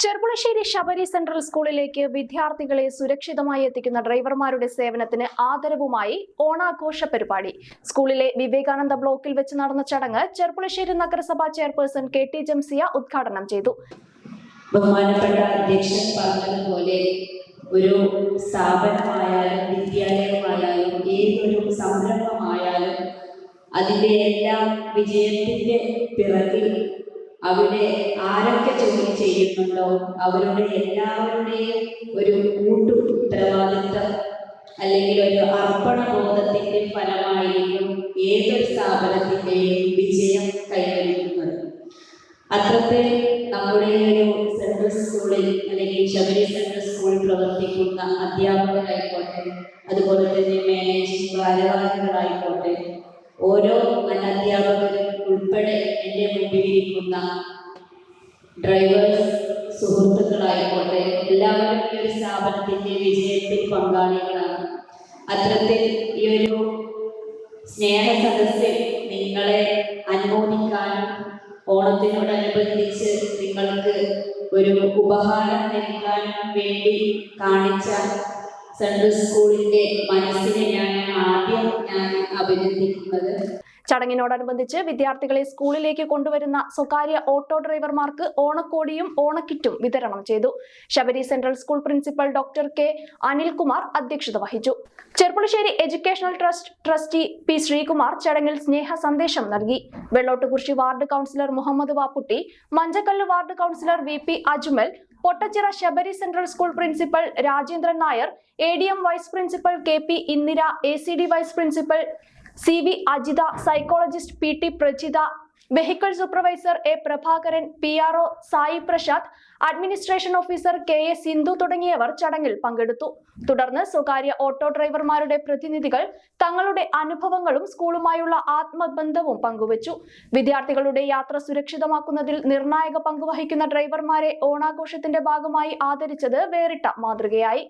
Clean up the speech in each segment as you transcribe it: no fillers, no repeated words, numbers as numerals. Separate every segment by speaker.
Speaker 1: Cherpulassery Sabari central സ്കൂളിലേക്ക് വിദ്യാർത്ഥികളെ സുരക്ഷിതമായി എത്തിക്കുന്ന ഡ്രൈവർമാരുടെ സേവനത്തിന് ആദരവുമായി ഓണാഘോഷ പരിപാടി സ്കൂളിലെ വിവേകാനന്ദ ബ്ലോക്കിൽ വെച്ച് നടന്ന ചടങ്ങ് ചെർപ്പുളശ്ശേരി നഗരസഭാ ചെയർപേഴ്സൺ KT ജംസിയ ഉദ്ഘാടനം ചെയ്തു.
Speaker 2: ബഹുമാനപ്പെട്ട അധ്യക്ഷൻ പറഞ്ഞതുപോലെ ഒരു സ്ഥാപനമായാലും വിദ്യാലയമായാലും ഏതൊരു സംരംഭമായാലും അതിൻ്റെ എല്ലാം വിജയത്തിൻ്റെ പിറകിൽ അവിടെ ആരൊക്കെ ജോലി ചെയ്യുന്നുണ്ടോ അവരുടെ എല്ലാവരുടെയും ഒരു കൂട്ടു ഉത്തരവാദിത്വം അല്ലെങ്കിൽ ഒരു അർപ്പണബോധത്തിൻ്റെ ഫലമായിരിക്കും ഏതൊരു സ്ഥാപനത്തിൻ്റെയും വിജയം കൈവരിക്കുന്നത്. അത്രത്തിൽ നമ്മുടെ ഒരു സെൻട്രൽ സ്കൂളിൽ അല്ലെങ്കിൽ ശബരി സെൻട്രൽ സ്കൂളിൽ പ്രവർത്തിക്കുന്ന അധ്യാപകരായിക്കോട്ടെ, അതുപോലെ തന്നെ മാനേജിംഗ് ഭാരവാഹികളായിക്കോട്ടെ, ഓരോ അധ്യാപകരും ഉൾപ്പെടെ എൻ്റെ മുമ്പിലിരിക്കുന്ന ഡ്രൈവേഴ്സ് സുഹൃത്തുക്കളായിക്കോട്ടെ, എല്ലാവരും ഈ ഒരു സ്ഥാപനത്തിൻ്റെ വിജയത്തിൽ പങ്കാളികളാണ്. അത്തരത്തിൽ ഈ ഒരു സ്നേഹ സദസ്സിൽ നിങ്ങളെ അനുമോദിക്കാനും ഓണത്തിനോടനുബന്ധിച്ച് നിങ്ങൾക്ക് ഒരു ഉപഹാരം നൽകാനും വേണ്ടി കാണിച്ച സെൻട്രൽ സ്കൂളിന്റെ മനസ്സിനെ ഞാൻ അഭിനന്ദിക്കുന്നത്.
Speaker 1: ചടങ്ങിനോടനുബന്ധിച്ച് വിദ്യാർത്ഥികളെ സ്കൂളിലേക്ക് കൊണ്ടുവരുന്ന സ്വകാര്യ ഓട്ടോ ഡ്രൈവർമാർക്ക് ഓണക്കോടിയും ഓണക്കിറ്റും വിതരണം ചെയ്തു. Sabari central school principal doctor K. Anilkumar അധ്യക്ഷത വഹിച്ചു. Cherpulassery educational trust trustee P. Sreekumar ചടങ്ങിൽ സ്നേഹ സന്ദേശം നൽകി. Vellottukurissi ward councillor Muhammad Vapputty, Manchakkallu ward councillor VP Ajmal, Pottachira Sabari central school principal Rajendran Nair, ADM vice principal KP Indira, ACD vice principal CV Ajitha, psychologist PT Prajitha, vehicle supervisor A. Prabhakaran, PRO Sai Prasad, administration officer KA Sindhu തുടങ്ങിയവർ ചടങ്ങിൽ പങ്കെടുത്തു. തുടർന്ന് സ്വകാര്യ ഓട്ടോ ഡ്രൈവർമാരുടെ പ്രതിനിധികൾ തങ്ങളുടെ അനുഭവങ്ങളും സ്കൂളുമായുള്ള ആത്മബന്ധവും പങ്കുവച്ചു. വിദ്യാർത്ഥികളുടെ യാത്ര സുരക്ഷിതമാക്കുന്നതിൽ നിർണായക പങ്കുവഹിക്കുന്ന ഡ്രൈവർമാരെ ഓണാഘോഷത്തിന്റെ ഭാഗമായി ആദരിച്ചത് വേറിട്ട മാതൃകയായി.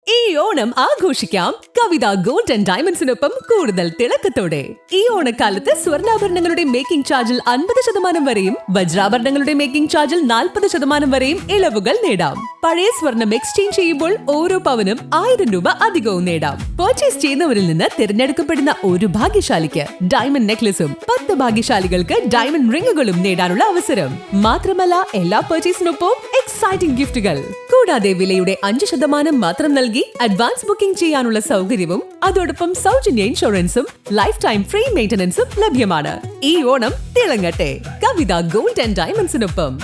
Speaker 3: ഈ ഓണം ആഘോഷിക്കാം കവിത ഗോൾഡ് ആൻഡ് ഡയമണ്ട്സിനൊപ്പം കൂടുതൽ തിളക്കത്തോടെ. ഈ ഓണക്കാലത്ത് സ്വർണ്ണാഭരണങ്ങളുടെ മേക്കിംഗ് ചാർജിൽ 50% വരെയും വജ്രാഭരണങ്ങളുടെ മേക്കിംഗ് ചാർജിൽ 40% വരെയും ഇളവുകൾ നേടാം. പഴയ സ്വർണം എക്സ്ചേഞ്ച് ചെയ്യുമ്പോൾ ഓരോ പവനും 1000 രൂപ അധികവും നേടാം. പർച്ചേസ് ചെയ്യുന്നവരിൽ നിന്ന് തിരഞ്ഞെടുക്കപ്പെടുന്ന ഒരു ഭാഗ്യശാലിക്ക് ഡയമണ്ട് നെക്ലസും 10 ഭാഗ്യശാലികൾക്ക് ഡയമണ്ട് റിങ്ങുകളും നേടാനുള്ള അവസരം. മാത്രമല്ല എല്ലാ പർച്ചേസിനൊപ്പം എക്സൈറ്റിംഗ് ഗിഫ്റ്റുകൾ. കൂടാതെ വിലയുടെ 5% മാത്രം നൽകി അഡ്വാൻസ് ബുക്കിംഗ് ചെയ്യാനുള്ള സൗകര്യവും അതോടൊപ്പം സൗജന്യ ഇൻഷുറൻസും ലൈഫ് ടൈം ഫ്രീ മെയിന്റനൻസും ലഭ്യമാണ്. ഈ ഓണം തിളങ്ങട്ടെ കവിത ഗോൾഡ് ആൻഡ് ഡയമണ്ട്സിനൊപ്പം.